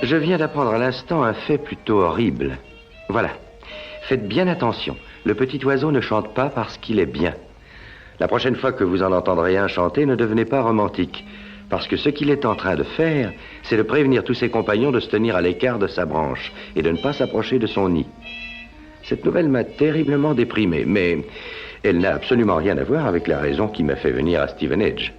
Je viens d'apprendre à l'instant un fait plutôt horrible. Voilà. Faites bien attention. Le petit oiseau ne chante pas parce qu'il est bien. La prochaine fois que vous en entendrez un chanter, ne devenez pas romantique. Parce que ce qu'il est en train de faire, c'est de prévenir tous ses compagnons de se tenir à l'écart de sa branche et de ne pas s'approcher de son nid. Cette nouvelle m'a terriblement déprimé, mais elle n'a absolument rien à voir avec la raison qui m'a fait venir à Stevenage.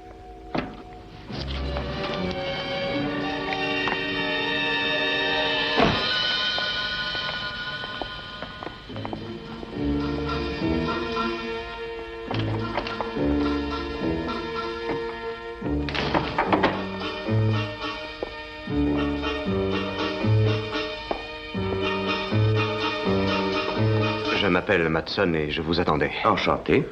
Je m'appelle Matson et je vous attendais. Enchanté.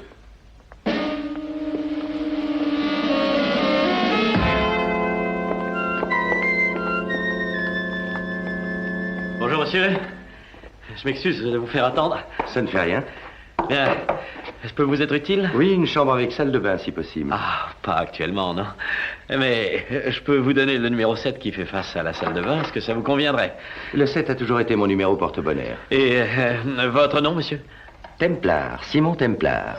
Bonjour, monsieur. Je m'excuse de vous faire attendre. Ça ne fait rien. Bien, je peux vous être utile? Oui, une chambre avec salle de bain, si possible. Ah, pas actuellement, non. Mais je peux vous donner le numéro 7 qui fait face à la salle de bain. Est-ce que ça vous conviendrait? Le 7 a toujours été mon numéro porte-bonheur. Et votre nom, monsieur? Templar, Simon Templar.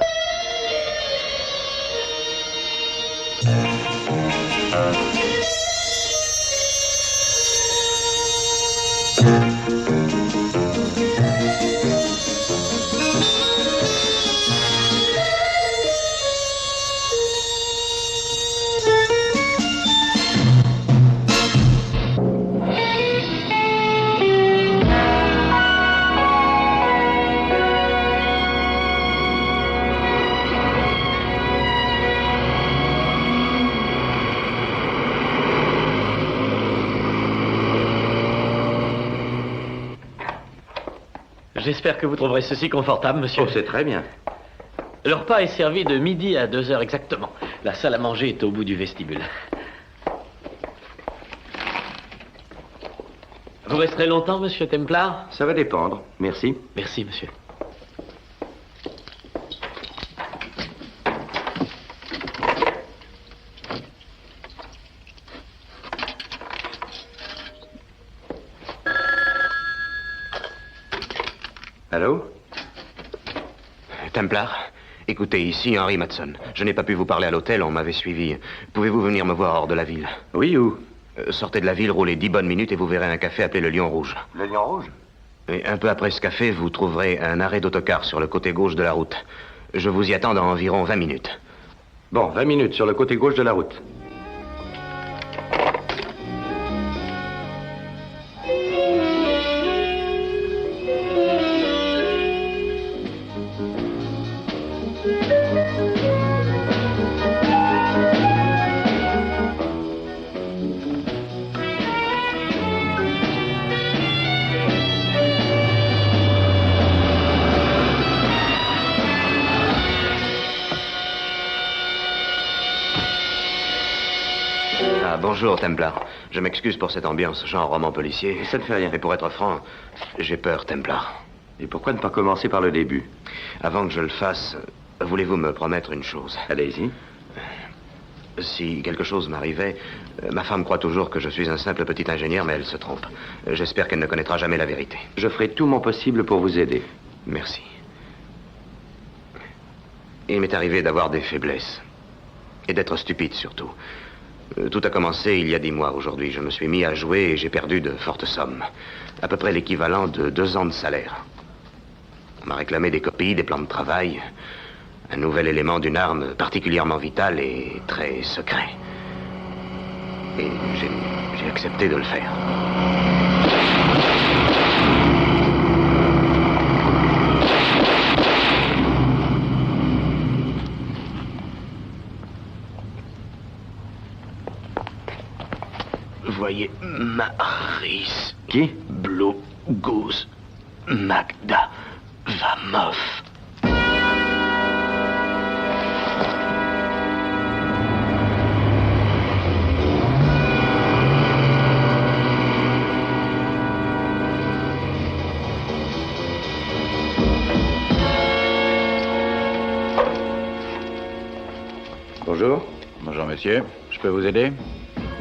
J'espère que vous trouverez ceci confortable, monsieur. Oh, c'est très bien. Le repas est servi de midi à 2 heures exactement. La salle à manger est au bout du vestibule. Vous resterez longtemps, monsieur Templar? Ça va dépendre. Merci. Merci, monsieur. Allô? Templar, écoutez, ici Henry Matson. Je n'ai pas pu vous parler à l'hôtel, on m'avait suivi. Pouvez-vous venir me voir hors de la ville? Oui, où? Sortez de la ville, roulez 10 bonnes minutes et vous verrez un café appelé le Lion Rouge. Le Lion Rouge? Et un peu après ce café, vous trouverez un arrêt d'autocar sur le côté gauche de la route. Je vous y attends dans environ 20 minutes. Bon, 20 minutes sur le côté gauche de la route. Bonjour, Templar. Je m'excuse pour cette ambiance, genre roman policier. Ça ne fait rien. Mais pour être franc, j'ai peur, Templar. Et pourquoi ne pas commencer par le début? Avant que je le fasse, voulez-vous me promettre une chose? Allez-y. Si quelque chose m'arrivait, ma femme croit toujours que je suis un simple petit ingénieur, mais elle se trompe. J'espère qu'elle ne connaîtra jamais la vérité. Je ferai tout mon possible pour vous aider. Merci. Il m'est arrivé d'avoir des faiblesses. Et d'être stupide, surtout. Tout a commencé il y a 10 mois aujourd'hui. Je me suis mis à jouer et j'ai perdu de fortes sommes. À peu près l'équivalent de 2 ans de salaire. On m'a réclamé des copies, des plans de travail. Un nouvel élément d'une arme particulièrement vitale et très secret. Et j'ai accepté de le faire. Voyez, Maris. Qui? Blue Goose. Magda. Vamoff. Bonjour. Bonjour, monsieur. Je peux vous aider?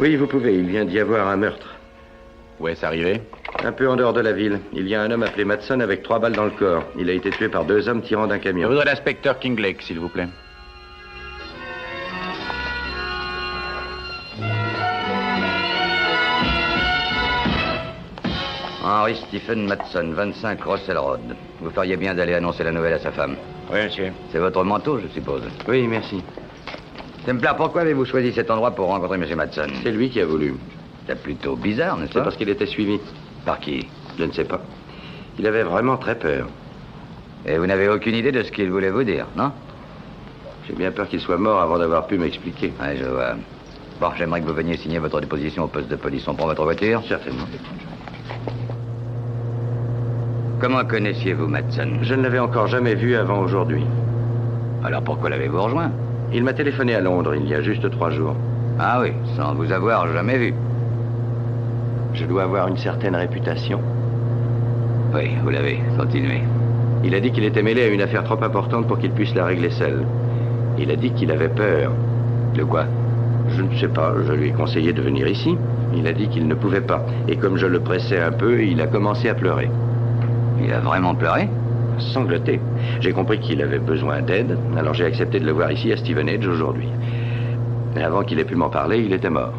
Oui, vous pouvez. Il vient d'y avoir un meurtre. Où est-ce arrivé? Un peu en dehors de la ville. Il y a un homme appelé Matson avec 3 balles dans le corps. Il a été tué par 2 hommes tirant d'un Je camion. voudrais l'inspecteur Kinglake, s'il vous plaît. Henry Stephen Matson, 25 Russell Road. Vous feriez bien d'aller annoncer la nouvelle à sa femme. Oui, monsieur. C'est votre manteau, je suppose. Oui, merci. Templar, pourquoi avez-vous choisi cet endroit pour rencontrer M. Matson? C'est lui qui a voulu. C'est plutôt bizarre, n'est-ce C'est pas? parce qu'il était suivi. Par qui? Je ne sais pas. Il avait vraiment très peur. Et vous n'avez aucune idée de ce qu'il voulait vous dire, non? J'ai bien peur qu'il soit mort avant d'avoir pu m'expliquer. Oui, je vois. Bon, j'aimerais que vous veniez signer votre déposition au poste de police. On prend votre voiture? Certainement. Comment connaissiez-vous Matson? Je ne l'avais encore jamais vu avant aujourd'hui. Alors pourquoi l'avez-vous rejoint? Il m'a téléphoné à Londres il y a juste 3 jours. Ah oui, sans vous avoir jamais vu. Je dois avoir une certaine réputation. Oui, vous l'avez. Continuez. Il a dit qu'il était mêlé à une affaire trop importante pour qu'il puisse la régler seul. Il a dit qu'il avait peur. De quoi? Je ne sais pas, je lui ai conseillé de venir ici. Il a dit qu'il ne pouvait pas. Et comme je le pressais un peu, il a commencé à pleurer. Il a vraiment pleuré? Sangloté. J'ai compris qu'il avait besoin d'aide, alors j'ai accepté de le voir ici à Stevenage aujourd'hui. Et avant qu'il ait pu m'en parler, il était mort.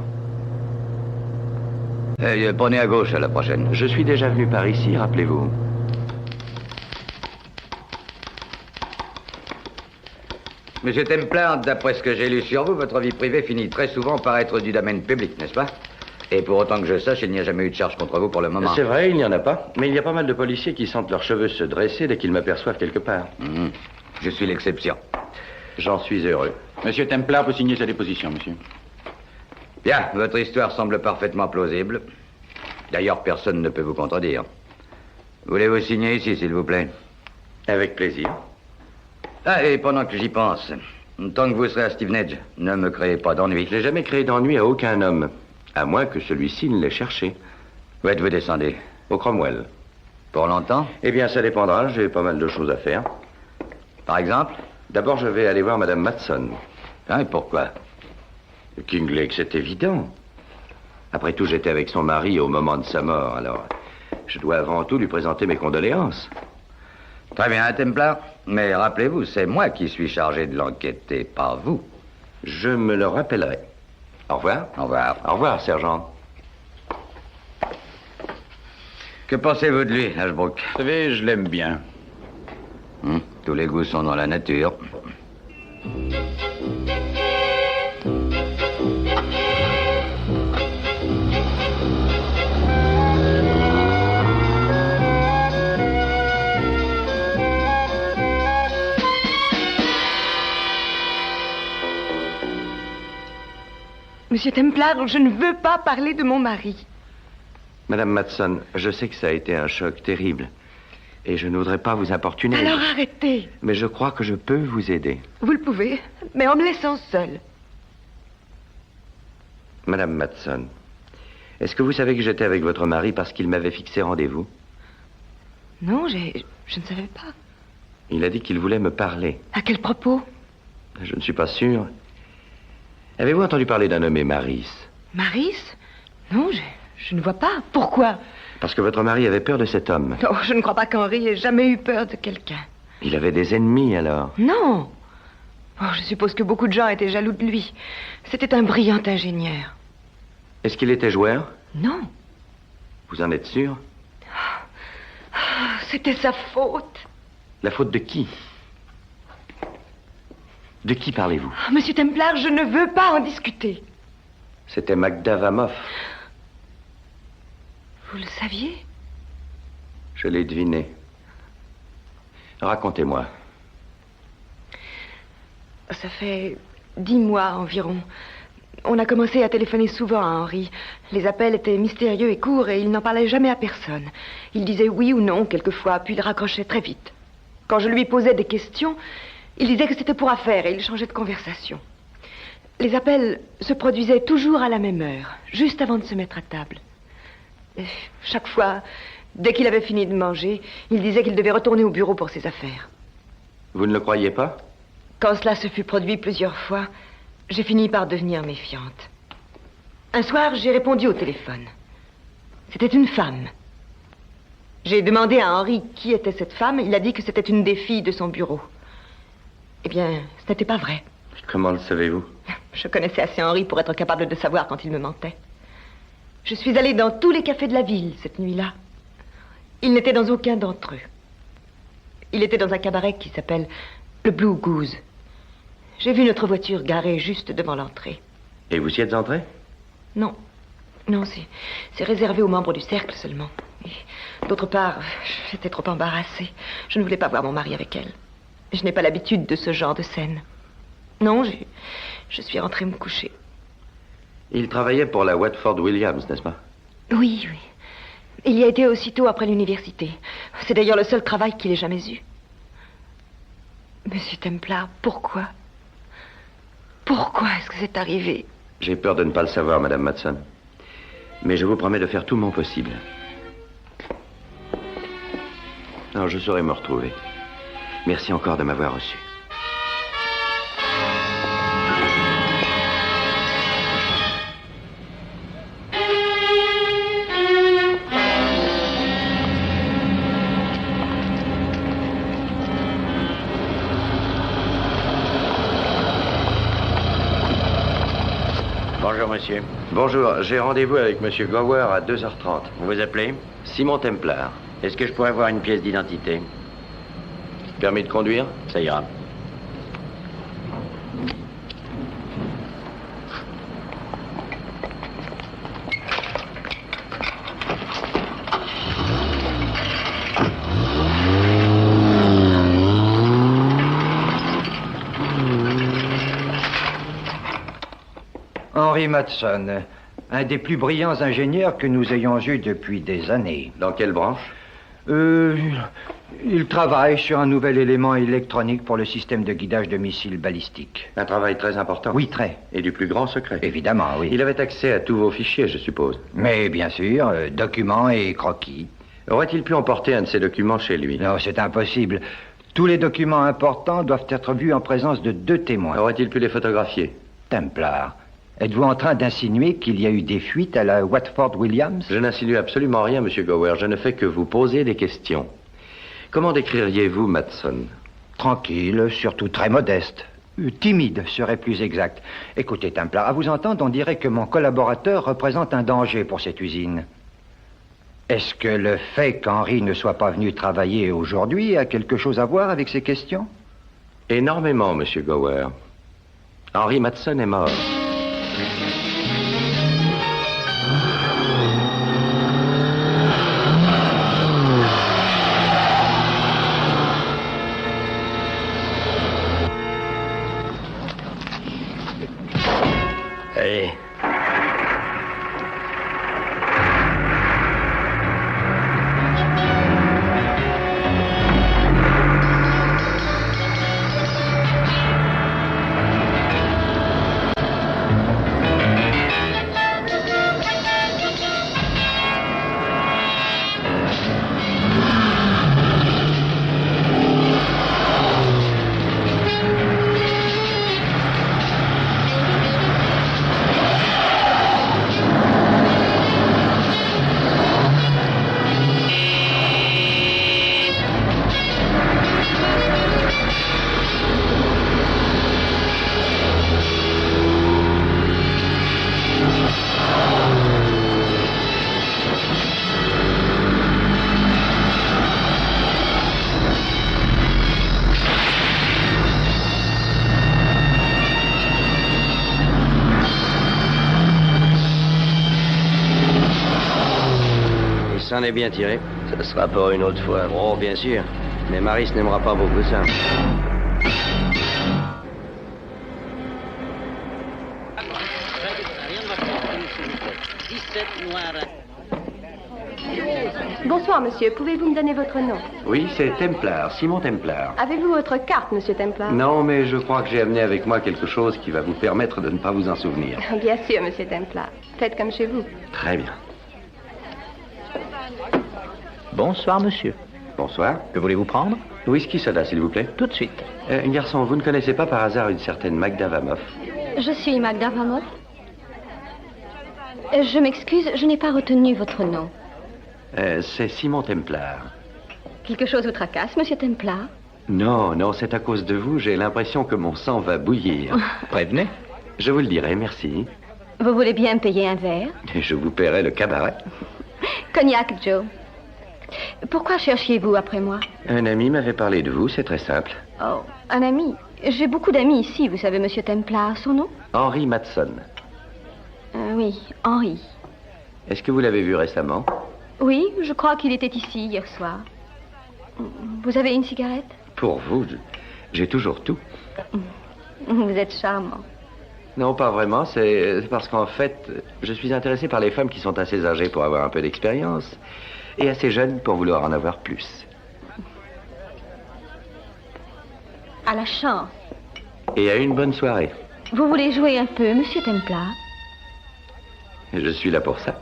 Prenez à gauche à la prochaine. Je suis déjà venu par ici, rappelez-vous. Monsieur Templar, d'après ce que j'ai lu sur vous, votre vie privée finit très souvent par être du domaine public, n'est-ce pas? Et pour autant que je sache, il n'y a jamais eu de charge contre vous pour le moment. C'est vrai, il n'y en a pas. Mais il y a pas mal de policiers qui sentent leurs cheveux se dresser dès qu'ils m'aperçoivent quelque part. Je suis l'exception. J'en suis heureux. Monsieur Templar peut signer sa déposition, monsieur. Bien, votre histoire semble parfaitement plausible. D'ailleurs, personne ne peut vous contredire. Voulez-vous signer ici, s'il vous plaît? Avec plaisir. Ah, et pendant que j'y pense, tant que vous serez à Stevenage, ne me créez pas d'ennui. Je n'ai jamais créé d'ennui à aucun homme, à moins que celui-ci ne l'ait cherché. Où êtes-vous descendu? Au Cromwell. Pour longtemps? Eh bien, ça dépendra. J'ai pas mal de choses à faire. Par exemple? D'abord, je vais aller voir Madame Matson. Ah, et pourquoi? Kinglake, c'est évident. Après tout, j'étais avec son mari au moment de sa mort, alors je dois avant tout lui présenter mes condoléances. Très bien, Templar. Mais rappelez-vous, c'est moi qui suis chargé de l'enquêter, pas vous. Je me le rappellerai. Au revoir. Au revoir. Au revoir, sergent. Que pensez-vous de lui, Ashbrook? Vous savez, je l'aime bien. Tous les goûts sont dans la nature. Monsieur Templar, je ne veux pas parler de mon mari. Madame Matson, je sais que ça a été un choc terrible. Et je ne voudrais pas vous importuner. Alors arrêtez. Mais je crois que je peux vous aider. Vous le pouvez, mais en me laissant seule. Madame Matson, est-ce que vous savez que j'étais avec votre mari parce qu'il m'avait fixé rendez-vous? Non, je ne savais pas. Il a dit qu'il voulait me parler. À quel propos? Je ne suis pas sûr. Avez-vous entendu parler d'un nommé Maris? Maris? Non, je ne vois pas. Pourquoi? Parce que votre mari avait peur de cet homme. Oh, je ne crois pas qu'Henri ait jamais eu peur de quelqu'un. Il avait des ennemis, alors? Non. Oh, je suppose que beaucoup de gens étaient jaloux de lui. C'était un brillant ingénieur. Est-ce qu'il était joueur? Non. Vous en êtes sûr? C'était sa faute. La faute de qui? De qui parlez-vous? Oh, Monsieur Templar, je ne veux pas en discuter. C'était Macduff Amoff. Vous le saviez? Je l'ai deviné. Racontez-moi. Ça fait 10 mois environ. On a commencé à téléphoner souvent à Henri. Les appels étaient mystérieux et courts et il n'en parlait jamais à personne. Il disait oui ou non quelquefois, puis il raccrochait très vite. Quand je lui posais des questions, il disait que c'était pour affaires et il changeait de conversation. Les appels se produisaient toujours à la même heure, juste avant de se mettre à table. Et chaque fois, dès qu'il avait fini de manger, il disait qu'il devait retourner au bureau pour ses affaires. Vous ne le croyez pas? Quand cela se fut produit plusieurs fois, j'ai fini par devenir méfiante. Un soir, j'ai répondu au téléphone. C'était une femme. J'ai demandé à Henri qui était cette femme. Il a dit que c'était une des filles de son bureau. Eh bien, ce n'était pas vrai. Comment le savez-vous? Je connaissais assez Henri pour être capable de savoir quand il me mentait. Je suis allée dans tous les cafés de la ville cette nuit-là. Il n'était dans aucun d'entre eux. Il était dans un cabaret qui s'appelle le Blue Goose. J'ai vu notre voiture garée juste devant l'entrée. Et vous y êtes entré? Non. Non, c'est réservé aux membres du cercle seulement. Et d'autre part, j'étais trop embarrassée. Je ne voulais pas voir mon mari avec elle. Je n'ai pas l'habitude de ce genre de scène. Non, je suis rentrée me coucher. Il travaillait pour la Watford Williams, n'est-ce pas? Oui, oui. Il y a été aussitôt après l'université. C'est d'ailleurs le seul travail qu'il ait jamais eu. Monsieur Templar, pourquoi? Pourquoi est-ce que c'est arrivé? J'ai peur de ne pas le savoir, Madame Matson. Mais je vous promets de faire tout mon possible. Alors, je saurai me retrouver. Merci encore de m'avoir reçu. Bonjour, monsieur. Bonjour, j'ai rendez-vous avec Monsieur Gower à 2h30. Vous vous appelez? Simon Templar. Est-ce que je pourrais avoir une pièce d'identité? Permis de conduire? Ça ira. Henry Matson, un des plus brillants ingénieurs que nous ayons eus depuis des années. Dans quelle branche? Il travaille sur un nouvel élément électronique pour le système de guidage de missiles balistiques. Un travail très important. Oui, très. Et du plus grand secret. Évidemment, oui. Il avait accès à tous vos fichiers, je suppose. Mais bien sûr, documents et croquis. Aurait-il pu emporter un de ces documents chez lui? Non, c'est impossible. Tous les documents importants doivent être vus en présence de 2 témoins. Aurait-il pu les photographier? Templar, êtes-vous en train d'insinuer qu'il y a eu des fuites à la Watford Williams? Je n'insinue absolument rien, Monsieur Gower. Je ne fais que vous poser des questions. Comment décririez-vous Matson? Tranquille, surtout très modeste. Timide serait plus exact. Écoutez, Templar, à vous entendre, on dirait que mon collaborateur représente un danger pour cette usine. Est-ce que le fait qu'Henry ne soit pas venu travailler aujourd'hui a quelque chose à voir avec ces questions? Énormément, Monsieur Gower. Henry Matson est mort. Allez. s'en est bien tiré. Ce sera pour une autre fois. Oh, bien sûr. Mais Maris n'aimera pas beaucoup ça. Bonsoir, monsieur. Pouvez-vous me donner votre nom? Oui, c'est Templar, Simon Templar. Avez-vous votre carte, monsieur Templar? Non, mais je crois que j'ai amené avec moi quelque chose qui va vous permettre de ne pas vous en souvenir. Bien sûr, monsieur Templar. Faites comme chez vous. Très bien. Bonsoir, monsieur. Bonsoir. Que voulez-vous prendre? Whisky soda, s'il vous plaît. Tout de suite. Garçon, vous ne connaissez pas par hasard une certaine Magda Vamoff? Je suis Magda Vamoff. Je m'excuse, je n'ai pas retenu votre nom. C'est Simon Templar. Quelque chose vous tracasse, monsieur Templar? Non, non, c'est à cause de vous. J'ai l'impression que mon sang va bouillir. Prévenez. Je vous le dirai, merci. Vous voulez bien me payer un verre? Et je vous paierai le cabaret. Cognac, Joe. Pourquoi cherchiez-vous après moi? Un ami m'avait parlé de vous, c'est très simple. Oh, un ami. J'ai beaucoup d'amis ici, vous savez, monsieur Templar. Son nom? Henry Matson. Oui, Henry. Est-ce que vous l'avez vu récemment? Oui, je crois qu'il était ici hier soir. Vous avez une cigarette? Pour vous, j'ai toujours tout. Vous êtes charmant. Non, pas vraiment. C'est parce qu'en fait, je suis intéressé par les femmes qui sont assez âgées pour avoir un peu d'expérience et assez jeunes pour vouloir en avoir plus. À la chance. Et à une bonne soirée. Vous voulez jouer un peu, monsieur Templar? Je suis là pour ça.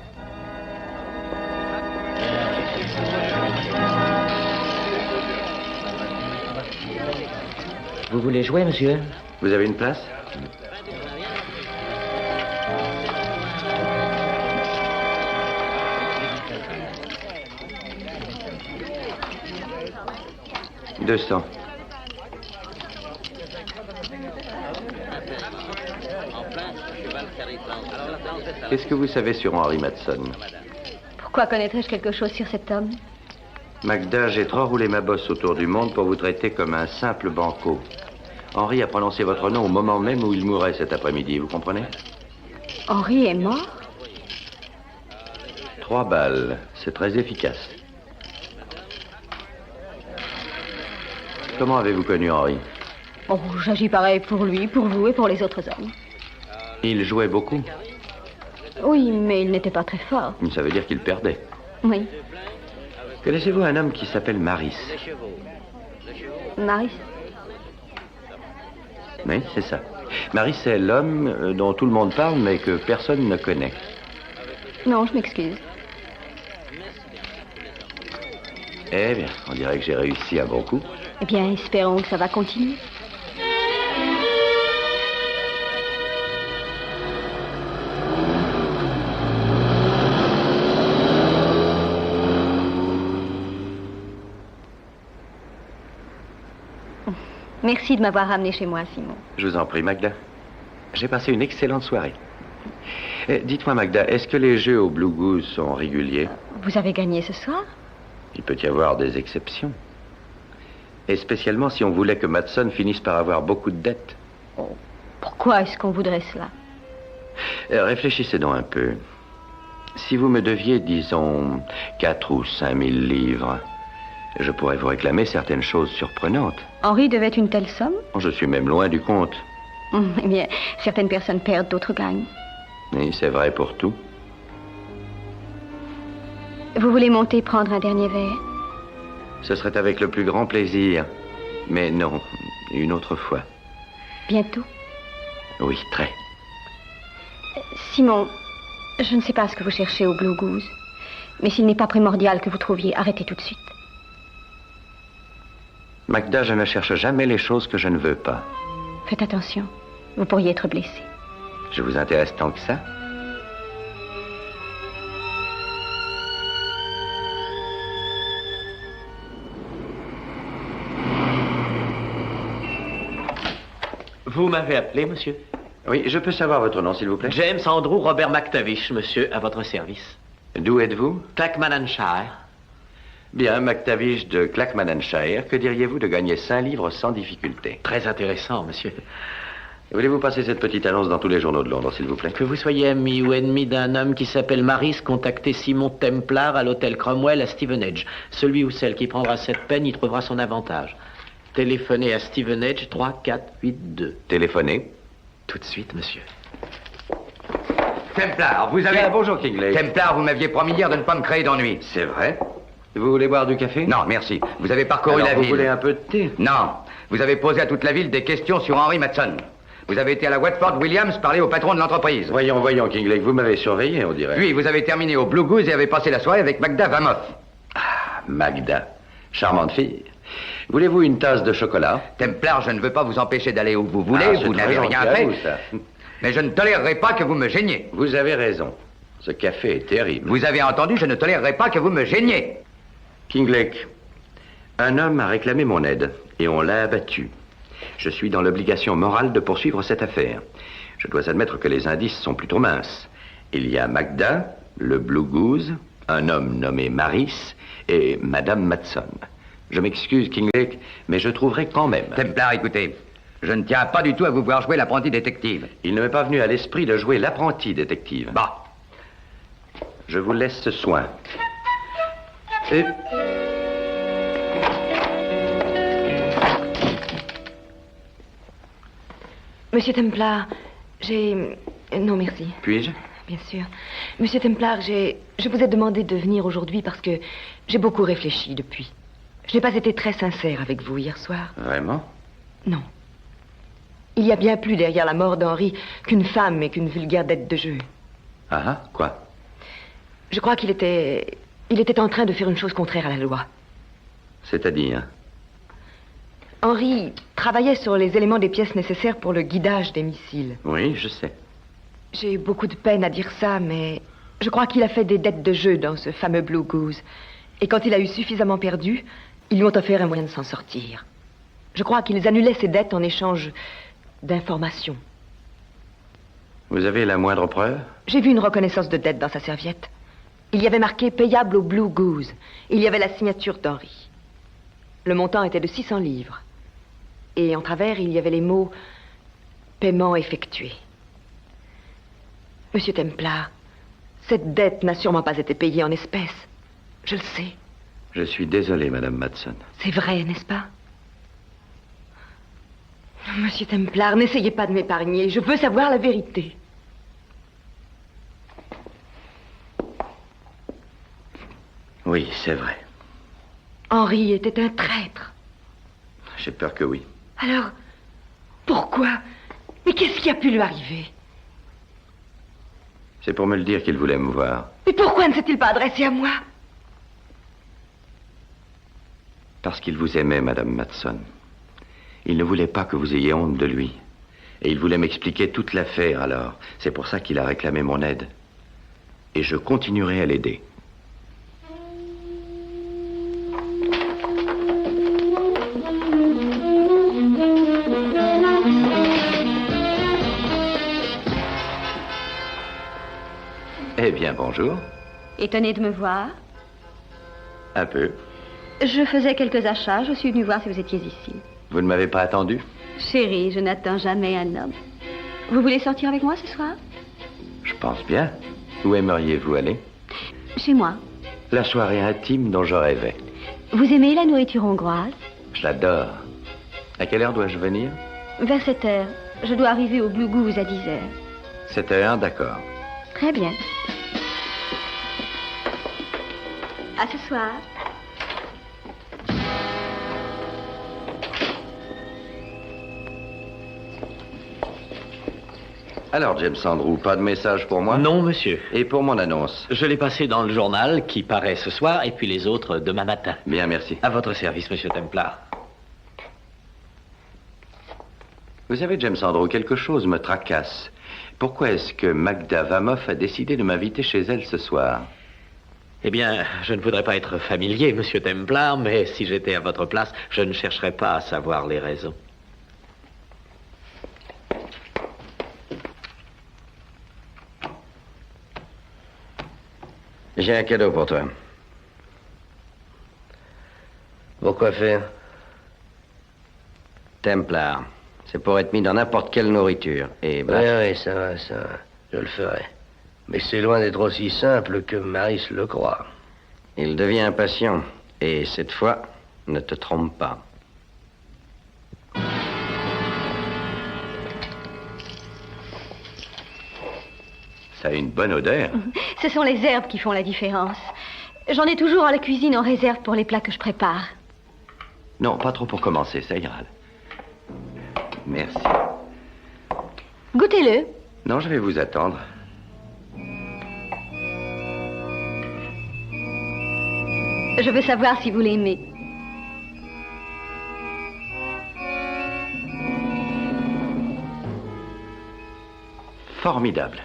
Vous voulez jouer, monsieur? Vous avez une place? « 200. » Qu'est-ce que vous savez sur Henry Matson? Pourquoi connaîtrais-je quelque chose sur cet homme? Magda, j'ai trop roulé ma bosse autour du monde pour vous traiter comme un simple banco. Henry a prononcé votre nom au moment même où il mourait cet après-midi, vous comprenez? Henry est mort? 3 balles, c'est très efficace. Comment avez-vous connu Henry? Oh, j'agis pareil pour lui, pour vous et pour les autres hommes. Il jouait beaucoup. Oui, mais il n'était pas très fort. Ça veut dire qu'il perdait. Oui. Connaissez-vous un homme qui s'appelle Maris? Maris? Oui, c'est ça. Maris, c'est l'homme dont tout le monde parle, mais que personne ne connaît. Non, je m'excuse. Eh bien, on dirait que j'ai réussi un bon coup. Eh bien, espérons que ça va continuer. Merci de m'avoir ramené chez moi, Simon. Je vous en prie, Magda. J'ai passé une excellente soirée. Dites-moi, Magda, est-ce que les jeux au Blue Goose sont réguliers? Vous avez gagné ce soir? Il peut y avoir des exceptions. Et spécialement si on voulait que Matson finisse par avoir beaucoup de dettes. Oh, pourquoi est-ce qu'on voudrait cela? Réfléchissez donc un peu. Si vous me deviez, disons, 4 ou 5 000 livres, je pourrais vous réclamer certaines choses surprenantes. Henri devait une telle somme? Je suis même loin du compte. Eh bien, certaines personnes perdent, d'autres gagnent. Oui, c'est vrai pour tout. Vous voulez monter prendre un dernier verre? Ce serait avec le plus grand plaisir. Mais non, une autre fois. Bientôt? Oui, très. Simon, je ne sais pas ce que vous cherchez au Blue Goose, mais s'il n'est pas primordial que vous trouviez, arrêtez tout de suite. Magda, je ne cherche jamais les choses que je ne veux pas. Faites attention, vous pourriez être blessé. Je vous intéresse tant que ça? Vous m'avez appelé, monsieur? Oui, je peux savoir votre nom, s'il vous plaît? James Andrew Robert McTavish, monsieur, à votre service. D'où êtes-vous? Clackmannanshire. Bien, McTavish de Clackmannanshire. Que diriez-vous de gagner 5 livres sans difficulté? Très intéressant, monsieur. Voulez-vous passer cette petite annonce dans tous les journaux de Londres, s'il vous plaît? Que vous soyez ami ou ennemi d'un homme qui s'appelle Maris, contactez Simon Templar à l'hôtel Cromwell à Stevenage. Celui ou celle qui prendra cette peine y trouvera son avantage. Téléphonez à Stevenage 3482. Téléphonez. Tout de suite, monsieur. Templar, vous avez... Bien, bonjour, Kingley. Templar, vous m'aviez promis hier de ne pas me créer d'ennui. C'est vrai? Vous voulez boire du café? Non, merci. Vous avez parcouru Alors, la vous ville. voulez un peu de thé? Non. Vous avez posé à toute la ville des questions sur Henry Matson. Vous avez été à la Watford Williams parler au patron de l'entreprise. Voyons, Kingley, vous m'avez surveillé, on dirait. Puis, vous avez terminé au Blue Goose et avez passé la soirée avec Magda Vamoff. Ah, Magda. Charmante fille. Voulez-vous une tasse de chocolat? Templar, je ne veux pas vous empêcher d'aller où vous voulez. Ah, c'est vous très n'avez gentil rien à fait. vous, ça. Mais je ne tolérerai pas que vous me gêniez. Vous avez raison. Ce café est terrible. Vous avez entendu, je ne tolérerai pas que vous me gêniez. Kinglake, un homme a réclamé mon aide et on l'a abattu. Je suis dans l'obligation morale de poursuivre cette affaire. Je dois admettre que les indices sont plutôt minces. Il y a Magda, le Blue Goose, un homme nommé Maris et Madame Matson. Je m'excuse, Kinglake, mais je trouverai quand même. Templar, écoutez, je ne tiens pas du tout à vous voir jouer l'apprenti détective. Il ne m'est pas venu à l'esprit de jouer l'apprenti détective. Bah. Je vous laisse ce soin. Monsieur Templar, Non, merci. Puis-je? Bien sûr. Monsieur Templar, je vous ai demandé de venir aujourd'hui parce que j'ai beaucoup réfléchi depuis. Je n'ai pas été très sincère avec vous hier soir. Vraiment? Non. Il y a bien plus derrière la mort d'Henri qu'une femme et qu'une vulgaire dette de jeu. Ah, quoi? Je crois qu'il était en train de faire une chose contraire à la loi. C'est-à-dire? Henri travaillait sur les éléments des pièces nécessaires pour le guidage des missiles. Oui, je sais. J'ai beaucoup de peine à dire ça, mais je crois qu'il a fait des dettes de jeu dans ce fameux Blue Goose. Et quand il a eu suffisamment perdu, ils lui ont offert un moyen de s'en sortir. Je crois qu'ils annulaient ses dettes en échange d'informations. Vous avez la moindre preuve? J'ai vu une reconnaissance de dette dans sa serviette. Il y avait marqué « Payable au Blue Goose ». Il y avait la signature d'Henri. Le montant était de 600 livres. Et en travers, il y avait les mots « Paiement effectué ». Monsieur Templar, cette dette n'a sûrement pas été payée en espèces. Je le sais. Je suis désolé, Madame Matson. C'est vrai, n'est-ce pas? Monsieur Templar, n'essayez pas de m'épargner. Je veux savoir la vérité. Oui, c'est vrai. Henri était un traître. J'ai peur que oui. Alors, pourquoi? Mais qu'est-ce qui a pu lui arriver? C'est pour me le dire qu'il voulait me voir. Mais pourquoi ne s'est-il pas adressé à moi? Parce qu'il vous aimait, Madame Matson. Il ne voulait pas que vous ayez honte de lui. Et il voulait m'expliquer toute l'affaire, alors. C'est pour ça qu'il a réclamé mon aide. Et je continuerai à l'aider. Eh bien, bonjour. Étonné de me voir? Un peu. Je faisais quelques achats. Je suis venue voir si vous étiez ici. Vous ne m'avez pas attendu? Chérie, je n'attends jamais un homme. Vous voulez sortir avec moi ce soir? Je pense bien. Où aimeriez-vous aller? Chez moi. La soirée intime dont je rêvais. Vous aimez la nourriture hongroise? Je l'adore. À quelle heure dois-je venir? Vers 7 heures. Je dois arriver au Blue Goose à 10 heures. 7 heures, d'accord. Très bien. À ce soir. Alors, James Andrew, pas de message pour moi? Non, monsieur. Et pour mon annonce? Je l'ai passé dans le journal qui paraît ce soir et puis les autres demain matin. Bien, merci. À votre service, monsieur Templar. Vous savez, James Andrew, quelque chose me tracasse. Pourquoi est-ce que Magda Vamoff a décidé de m'inviter chez elle ce soir? Eh bien, je ne voudrais pas être familier, monsieur Templar, mais si j'étais à votre place, je ne chercherais pas à savoir les raisons. J'ai un cadeau pour toi. Pourquoi faire? Templar. C'est pour être mis dans n'importe quelle nourriture. Et bah... Oui, ça va. Je le ferai. Mais c'est loin d'être aussi simple que Maris le croit. Il devient impatient. Et cette fois, ne te trompe pas. Ça a une bonne odeur. Ce sont les herbes qui font la différence. J'en ai toujours à la cuisine en réserve pour les plats que je prépare. Non, pas trop pour commencer, ça ira. Merci. Goûtez-le. Non, je vais vous attendre. Je veux savoir si vous l'aimez. Formidable.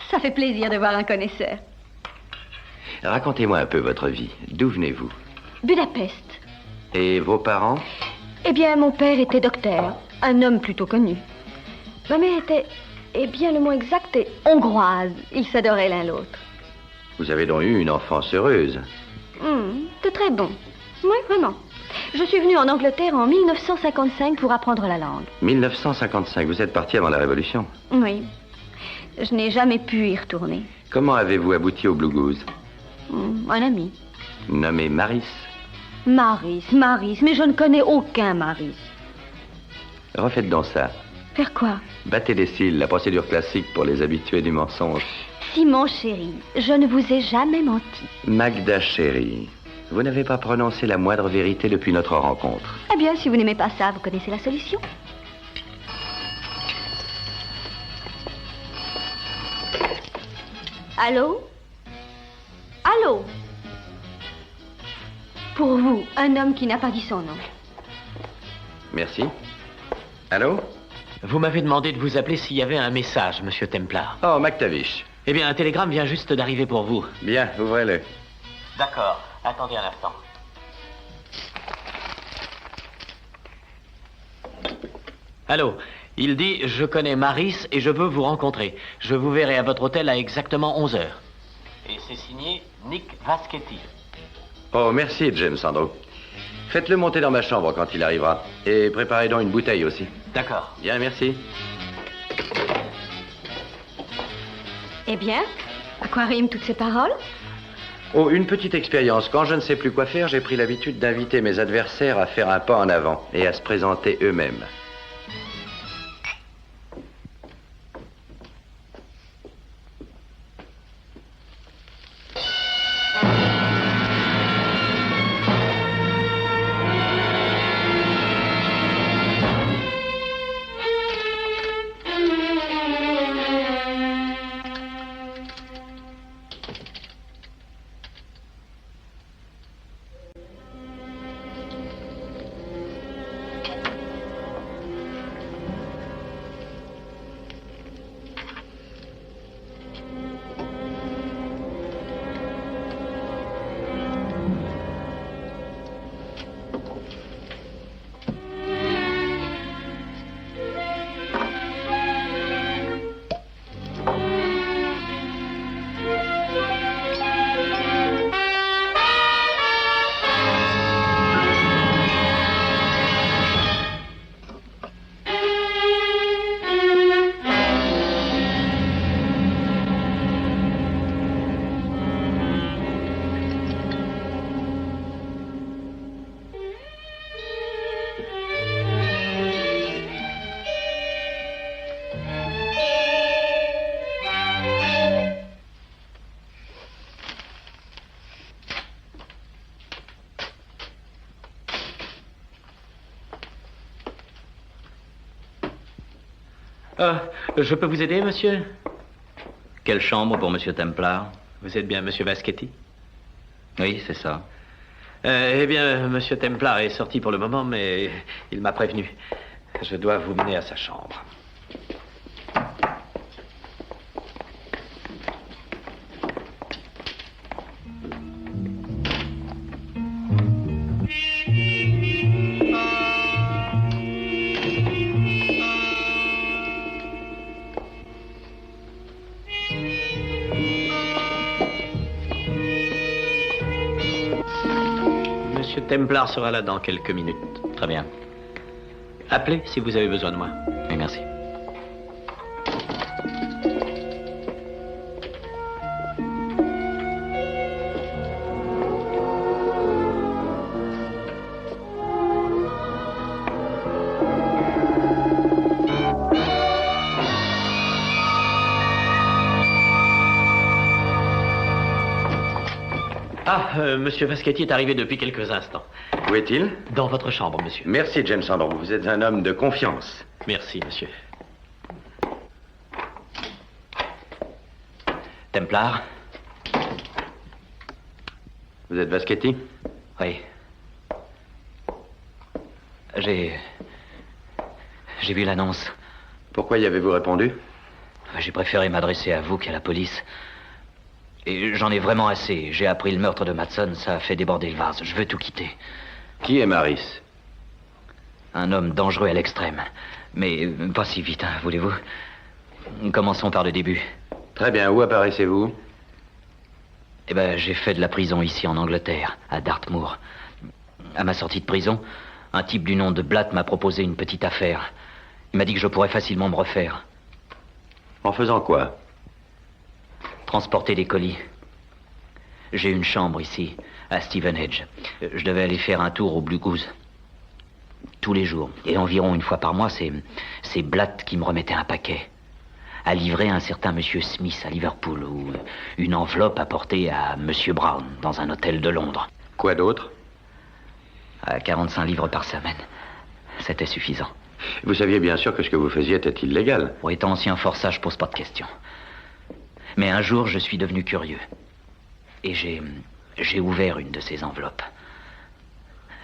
Ça fait fait plaisir de voir un connaisseur. Racontez-moi un peu votre vie. D'où venez-vous? Budapest. Et vos parents? Eh bien, mon père était docteur, un homme plutôt connu. Ma mère était, eh bien, le mot exact est hongroise. Ils s'adoraient l'un l'autre. Vous avez donc eu une enfance heureuse. C'est très bon. Oui, vraiment. Je suis venue en Angleterre en 1955 pour apprendre la langue. 1955, vous êtes parti avant la Révolution. Oui. Je n'ai jamais pu y retourner. Comment avez-vous abouti au Blue Goose? Un ami. Nommé Maris. Maris, mais je ne connais aucun Maris. Refaites donc ça. Faire quoi? Battez les cils, la procédure classique pour les habitués du mensonge. Simon chéri, je ne vous ai jamais menti. Magda chérie, vous n'avez pas prononcé la moindre vérité depuis notre rencontre. Eh bien, si vous n'aimez pas ça, vous connaissez la solution. Allô? Allô? Pour vous, un homme qui n'a pas dit son nom. Merci. Allô? Vous m'avez demandé de vous appeler s'il y avait un message, monsieur Templar. Oh, McTavish. Eh bien, un télégramme vient juste d'arriver pour vous. Bien, ouvrez-le. D'accord. Attendez un instant. Allô? Il dit, je connais Maris et je veux vous rencontrer. Je vous verrai à votre hôtel à exactement 11 heures. Et c'est signé Nick Vaschetti. Oh, merci, James Sandro. Faites-le monter dans ma chambre quand il arrivera. Et préparez donc une bouteille aussi. D'accord. Bien, merci. Eh bien, à quoi riment toutes ces paroles? Oh, une petite expérience. Quand je ne sais plus quoi faire, j'ai pris l'habitude d'inviter mes adversaires à faire un pas en avant et à se présenter eux-mêmes. Je peux vous aider, monsieur? Quelle chambre pour monsieur Templar? Vous êtes bien monsieur Vaschetti? Oui, c'est ça. Eh bien, monsieur Templar est sorti pour le moment, mais il m'a prévenu. Je dois vous mener à sa chambre. Monsieur Templar sera là dans quelques minutes. Très bien. Appelez si vous avez besoin de moi. Oui, merci. Monsieur Vaschetti est arrivé depuis quelques instants. Où est-il? Dans votre chambre, monsieur. Merci, James Sandro. Vous êtes un homme de confiance. Merci, monsieur. Templar? Vous êtes Vaschetti? Oui. J'ai vu l'annonce. Pourquoi y avez-vous répondu? J'ai préféré m'adresser à vous qu'à la police. Et j'en ai vraiment assez. J'ai appris le meurtre de Matson, ça a fait déborder le vase. Je veux tout quitter. Qui est Maris? Un homme dangereux à l'extrême. Mais pas si vite, hein, voulez-vous? Commençons par le début. Très bien, où apparaissez-vous? Eh ben, j'ai fait de la prison ici en Angleterre, à Dartmoor. À ma sortie de prison, un type du nom de Blatt m'a proposé une petite affaire. Il m'a dit que je pourrais facilement me refaire. En faisant quoi? Transporter des colis. J'ai une chambre ici, à Stevenage. Je devais aller faire un tour au Blue Goose. Tous les jours. Et environ une fois par mois, c'est Blatt qui me remettait un paquet. À livrer à un certain monsieur Smith à Liverpool, ou une enveloppe apportée à monsieur Brown dans un hôtel de Londres. Quoi d'autre? À 45 livres par semaine. C'était suffisant. Vous saviez bien sûr que ce que vous faisiez était illégal. Pour étant ancien forçat, je pose pas de questions. Mais un jour, je suis devenu curieux. Et j'ai ouvert une de ces enveloppes.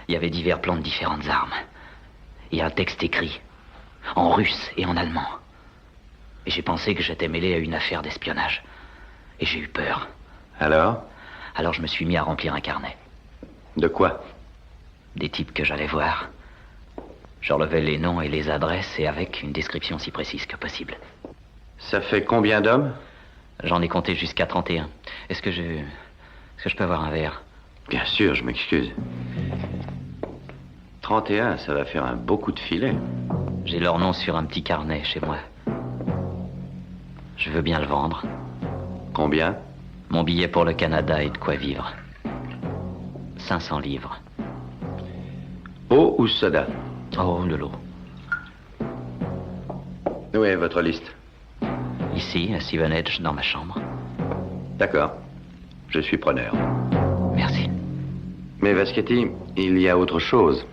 Il y avait divers plans de différentes armes. Et un texte écrit, en russe et en allemand. Et j'ai pensé que j'étais mêlé à une affaire d'espionnage. Et j'ai eu peur. Alors? Alors je me suis mis à remplir un carnet. De quoi? Des types que j'allais voir. J'enlevais les noms et les adresses et avec une description si précise que possible. Ça fait combien d'hommes? J'en ai compté jusqu'à 31. Est-ce que je peux avoir un verre? Bien sûr, je m'excuse. 31, ça va faire un beau coup de filet. J'ai leur nom sur un petit carnet chez moi. Je veux bien le vendre. Combien? Mon billet pour le Canada et de quoi vivre. 500 livres. Eau ou soda? Oh, de l'eau. Où est votre liste? Ici, à Stevenage, dans ma chambre. D'accord. Je suis preneur. Merci. Mais Vaschetti, il y a autre chose.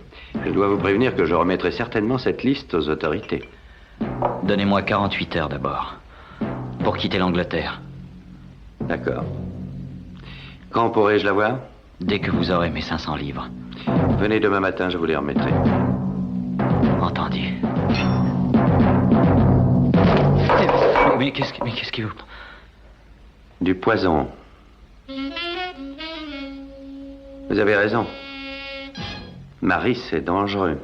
Je dois vous prévenir que je remettrai certainement cette liste aux autorités. Donnez-moi 48 heures d'abord. Pour quitter l'Angleterre. D'accord. Quand pourrai-je la voir? Dès que vous aurez mes 500 livres. Venez demain matin, je vous les remettrai. Entendu. Mais qu'est-ce qui vous... Du poison. Vous avez raison. Maris, c'est dangereux.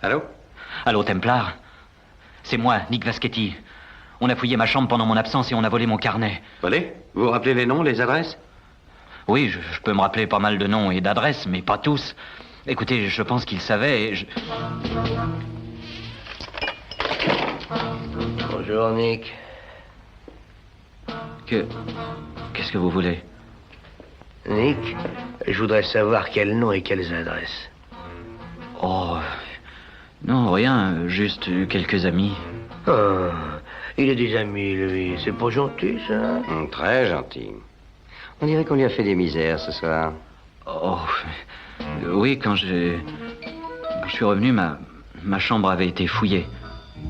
Allô? Allô, Templar? C'est moi, Nick Vaschetti. On a fouillé ma chambre pendant mon absence et on a volé mon carnet. Volé? Vous vous rappelez les noms, les adresses? Oui, je peux me rappeler pas mal de noms et d'adresses, mais pas tous. Écoutez, je pense qu'ils savaient et Bonjour, Nick. Qu'est-ce que vous voulez? Nick, je voudrais savoir quels noms et quelles adresses. Oh... Non, rien, juste quelques amis. Oh, il a des amis, lui. C'est pas gentil, ça? Très gentil. On dirait qu'on lui a fait des misères ce soir. Oh, oui, quand je suis revenu, ma chambre avait été fouillée.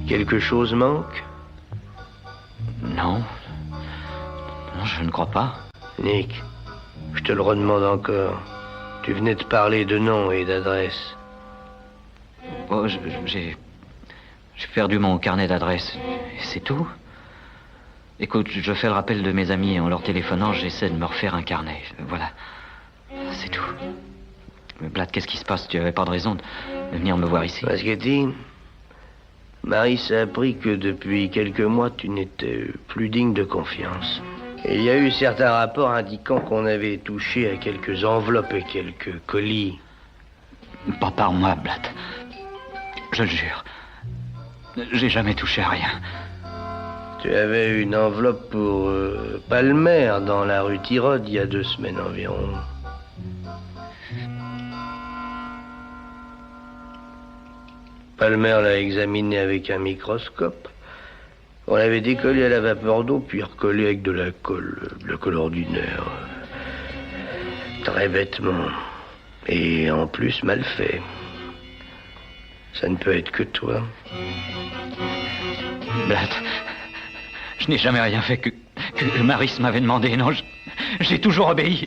Quelque chose manque? Non. Non, je ne crois pas. Nick, je te le redemande encore. Tu venais de parler de noms et d'adresses. Oh, j'ai perdu mon carnet d'adresse. C'est tout. Écoute, je fais le rappel de mes amis et en leur téléphonant, j'essaie de me refaire un carnet. Voilà. C'est tout. Mais Blatt, qu'est-ce qui se passe? Tu n'avais pas de raison de venir me voir ici. Vaschetti, Maris a appris que depuis quelques mois, tu n'étais plus digne de confiance. Il y a eu certains rapports indiquant qu'on avait touché à quelques enveloppes et quelques colis. Pas par moi, Blatt. Je le jure. J'ai jamais touché à rien. Tu avais une enveloppe pour Palmer dans la rue Tirode il y a 2 semaines environ. Palmer l'a examinée avec un microscope. On l'avait décollée à la vapeur d'eau, puis recollée avec de la colle ordinaire. Très bêtement. Et en plus mal fait. Ça ne peut être que toi. Blatt, je n'ai jamais rien fait que Maris m'avait demandé. Non, j'ai toujours obéi.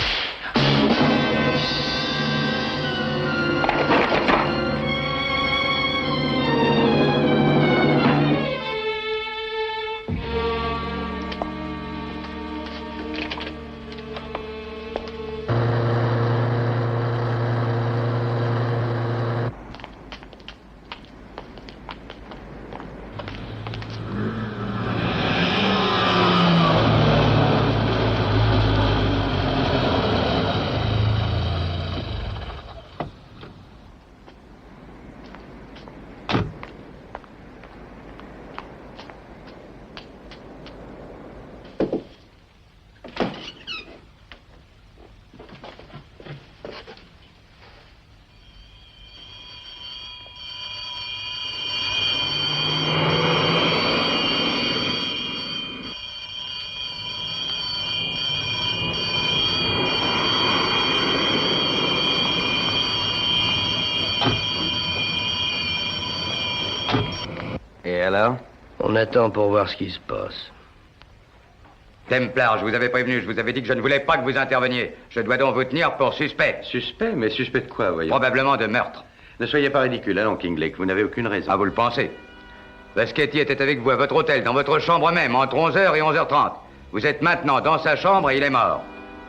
Et alors? On attend pour voir ce qui se passe. Templar, je vous avais prévenu, je vous avais dit que je ne voulais pas que vous interveniez. Je dois donc vous tenir pour suspect. Suspect? Mais suspect de quoi, voyons? Probablement de meurtre. Ne soyez pas ridicule, allons, Kinglake, vous n'avez aucune raison. Ah, vous le pensez? Vasquetti était avec vous à votre hôtel, dans votre chambre même, entre 11h et 11h30. Vous êtes maintenant dans sa chambre et il est mort.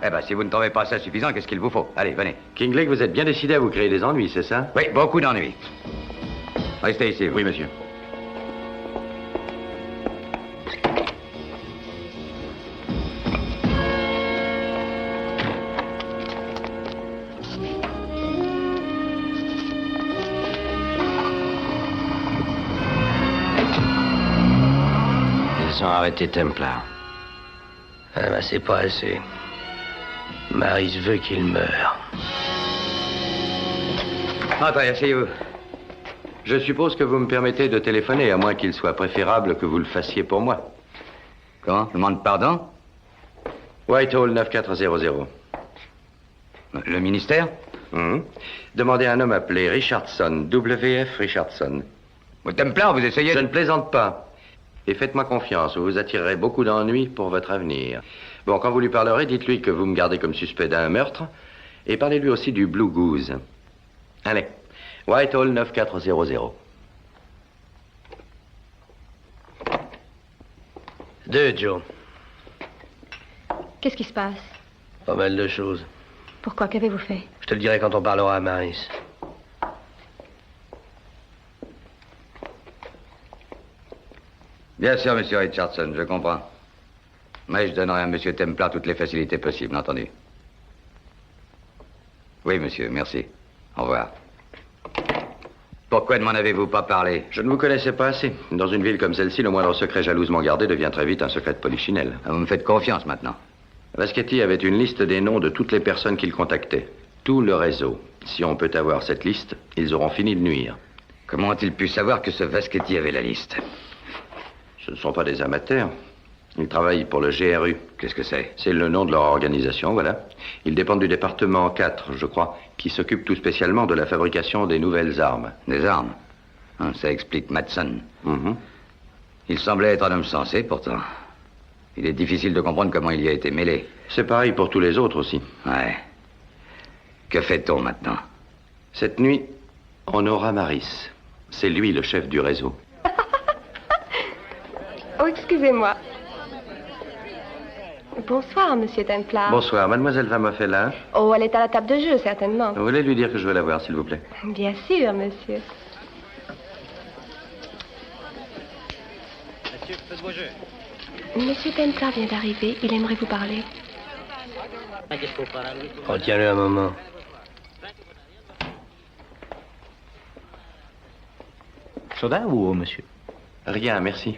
Eh ben, si vous ne trouvez pas ça suffisant, qu'est-ce qu'il vous faut? Allez, venez. Kinglake, vous êtes bien décidé à vous créer des ennuis, c'est ça? Oui, beaucoup d'ennuis. Restez ici, vous. Oui, monsieur. Ils ont arrêté Templar. Ah ben, c'est pas assez. Maris veut qu'il meure. Entrez, asseyez-vous. Je suppose que vous me permettez de téléphoner, à moins qu'il soit préférable que vous le fassiez pour moi. Comment? Je demande pardon? Whitehall 9400. Le ministère? Demandez à un homme appelé Richardson, WF Richardson. Au Templar, vous essayez Je ne plaisante pas. Et faites-moi confiance, vous vous attirerez beaucoup d'ennuis pour votre avenir. Bon, quand vous lui parlerez, dites-lui que vous me gardez comme suspect d'un meurtre. Et parlez-lui aussi du Blue Goose. Allez, Whitehall 9400. 2, Joe. Qu'est-ce qui se passe? Pas mal de choses. Pourquoi? Qu'avez-vous fait? Je te le dirai quand on parlera à Maris. Bien sûr, monsieur Richardson, je comprends. Mais je donnerai à monsieur Templar toutes les facilités possibles, entendu? Oui, monsieur, merci. Au revoir. Pourquoi ne m'en avez-vous pas parlé? Je ne vous connaissais pas assez. Dans une ville comme celle-ci, le moindre secret jalousement gardé devient très vite un secret de polichinelle. Vous me faites confiance maintenant. Vasquetti avait une liste des noms de toutes les personnes qu'il contactait. Tout le réseau. Si on peut avoir cette liste, ils auront fini de nuire. Comment ont-ils pu savoir que ce Vasquetti avait la liste? Ce ne sont pas des amateurs. Ils travaillent pour le GRU. Qu'est-ce que c'est? C'est le nom de leur organisation, voilà. Ils dépendent du département 4, je crois, qui s'occupe tout spécialement de la fabrication des nouvelles armes. Des armes? Ça explique Madsen. Il semblait être un homme sensé, pourtant. Il est difficile de comprendre comment il y a été mêlé. C'est pareil pour tous les autres aussi. Ouais. Que fait-on maintenant? Cette nuit, on aura Maris. C'est lui le chef du réseau. Oh, excusez-moi. Bonsoir, monsieur Templar. Bonsoir, mademoiselle Vamofella. Oh, elle est à la table de jeu, certainement. Vous voulez lui dire que je veux la voir, s'il vous plaît? Bien sûr, monsieur. Monsieur Templar vient d'arriver. Il aimerait vous parler. Retiens-le un moment. Soda ou eau, monsieur? Rien, merci.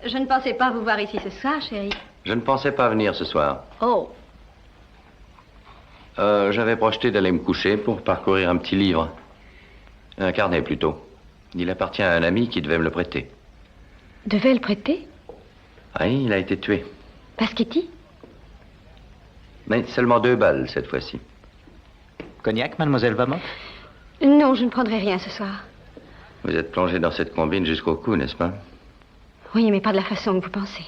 Je ne pensais pas vous voir ici ce soir, chérie. Je ne pensais pas venir ce soir. Oh. J'avais projeté d'aller me coucher pour parcourir un petit livre. Un carnet, plutôt. Il appartient à un ami qui devait me le prêter. Devait le prêter? Oui, il a été tué. Pasquetti? Mais seulement 2 balles, cette fois-ci. Cognac, mademoiselle Vamont? Non, je ne prendrai rien ce soir. Vous êtes plongé dans cette combine jusqu'au cou, n'est-ce pas? Oui, mais pas de la façon que vous pensez.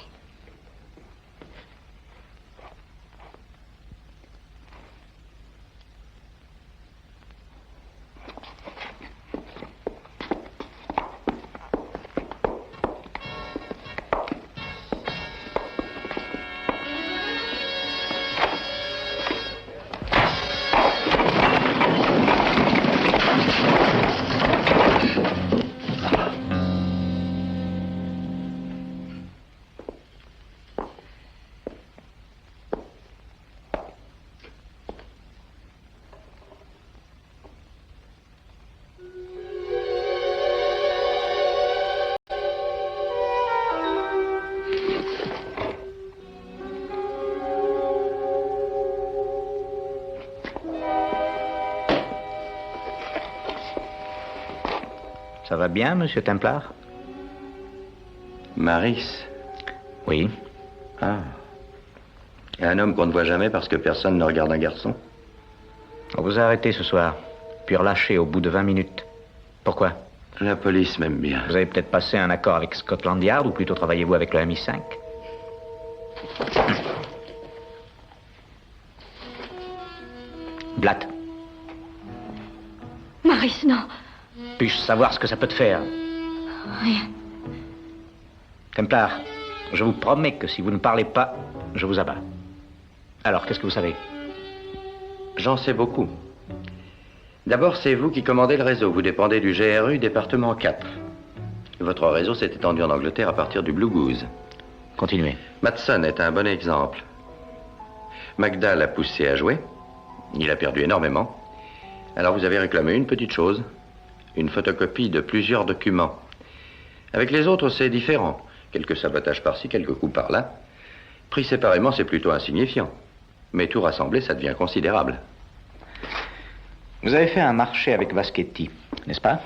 Ça va bien, monsieur Templar? Maris? Oui. Ah. Un homme qu'on ne voit jamais parce que personne ne regarde un garçon? On vous a arrêté ce soir, puis relâché au bout de 20 minutes. Pourquoi? La police m'aime bien. Vous avez peut-être passé un accord avec Scotland Yard, ou plutôt travaillez-vous avec le MI5? Blatt. Maris, non. Puis-je savoir ce que ça peut te faire? Rien. Templar, je vous promets que si vous ne parlez pas, je vous abats. Alors, qu'est-ce que vous savez? J'en sais beaucoup. D'abord, c'est vous qui commandez le réseau. Vous dépendez du GRU département 4. Votre réseau s'est étendu en Angleterre à partir du Blue Goose. Continuez. Matson est un bon exemple. Magda l'a poussé à jouer. Il a perdu énormément. Alors vous avez réclamé une petite chose. Une photocopie de plusieurs documents. Avec les autres, c'est différent. Quelques sabotages par-ci, quelques coups par-là. Pris séparément, c'est plutôt insignifiant. Mais tout rassemblé, ça devient considérable. Vous avez fait un marché avec Vaschetti, n'est-ce pas?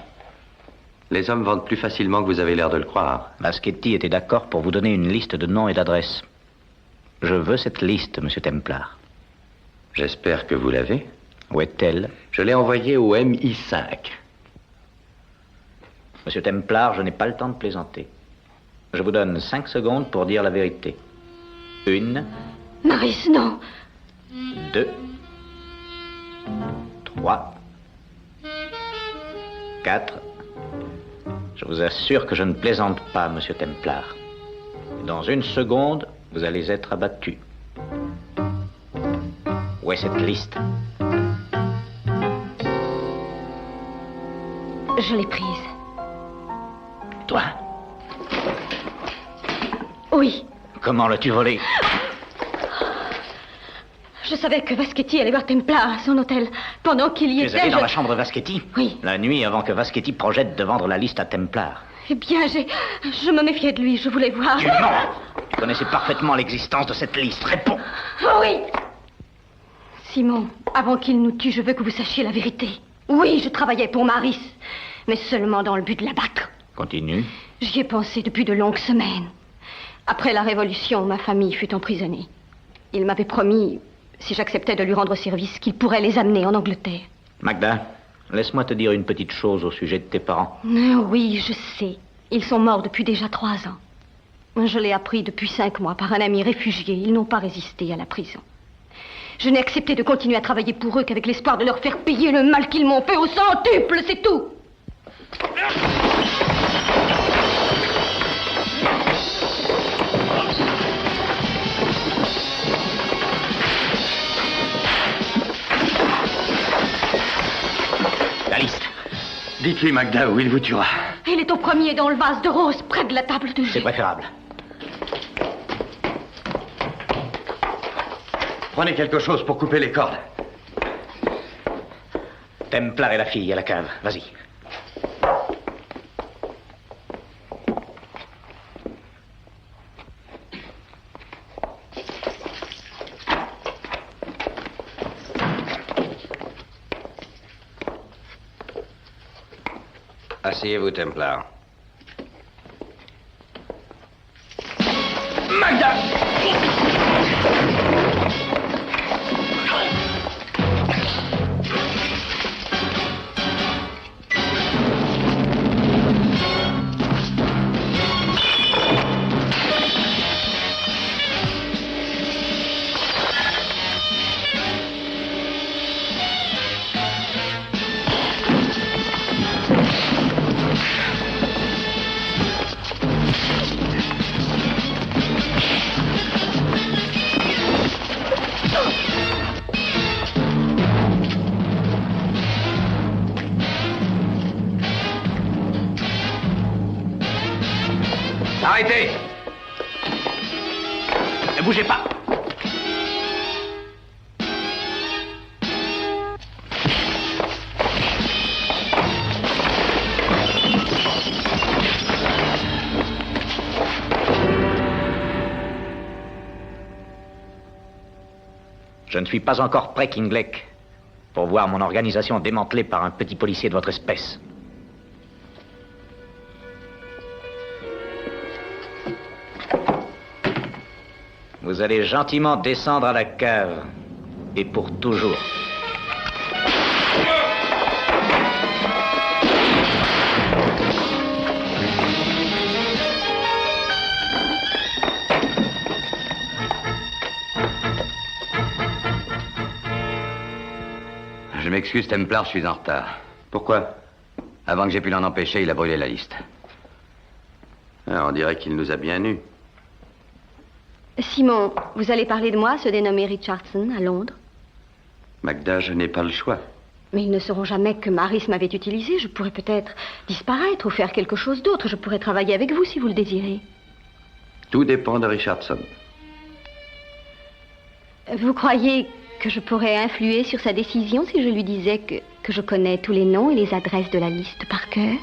Les hommes vendent plus facilement que vous avez l'air de le croire. Vaschetti était d'accord pour vous donner une liste de noms et d'adresses. Je veux cette liste, monsieur Templar. J'espère que vous l'avez. Où est-elle? Je l'ai envoyée au MI5. Monsieur Templar, je n'ai pas le temps de plaisanter. Je vous donne 5 secondes pour dire la vérité. 1. Maris, non. 2. 3. 4. Je vous assure que je ne plaisante pas, monsieur Templar. Dans 1 seconde, vous allez être abattu. Où est cette liste? Je l'ai prise. Toi? Oui. Comment l'as-tu volée? Je savais que Vaschetti allait voir Templar à son hôtel. Pendant qu'il y Tu était, es allé dans la chambre de Vaschetti? Oui. La nuit avant que Vaschetti projette de vendre la liste à Templar. Eh bien, je me méfiais de lui, je voulais voir. Tu mens! Tu connaissais parfaitement l'existence de cette liste. Réponds! Oui! Simon, avant qu'il nous tue, je veux que vous sachiez la vérité. Oui, je travaillais pour Maris, mais seulement dans le but de l'abattre. Continue. J'y ai pensé depuis de longues semaines. Après la Révolution, ma famille fut emprisonnée. Il m'avait promis, si j'acceptais de lui rendre service, qu'il pourrait les amener en Angleterre. Magda, laisse-moi te dire une petite chose au sujet de tes parents. Oui, je sais. Ils sont morts depuis déjà 3 ans. Je l'ai appris depuis 5 mois par un ami réfugié. Ils n'ont pas résisté à la prison. Je n'ai accepté de continuer à travailler pour eux qu'avec l'espoir de leur faire payer le mal qu'ils m'ont fait au centuple, c'est tout. La liste. Dites-lui, Magda, où il vous tuera. Il est au premier dans le vase de rose, près de la table de jeu. C'est préférable. Prenez quelque chose pour couper les cordes. Templar et la fille à la cave. Vas-y. Asseyez-vous, Templar. Magda! Arrêtez! Ne bougez pas! Je ne suis pas encore prêt, Kinglake, pour voir mon organisation démantelée par un petit policier de votre espèce. Vous allez gentiment descendre à la cave, et pour toujours. Je m'excuse, Templar, je suis en retard. Pourquoi? Avant que j'ai pu l'en empêcher, il a brûlé la liste. Ah, on dirait qu'il nous a bien nus. Simon, vous allez parler de moi à ce dénommé Richardson à Londres? Magda, je n'ai pas le choix. Mais ils ne sauront jamais que Maris m'avait utilisé. Je pourrais peut-être disparaître ou faire quelque chose d'autre. Je pourrais travailler avec vous si vous le désirez. Tout dépend de Richardson. Vous croyez que je pourrais influer sur sa décision si je lui disais que je connais tous les noms et les adresses de la liste par cœur?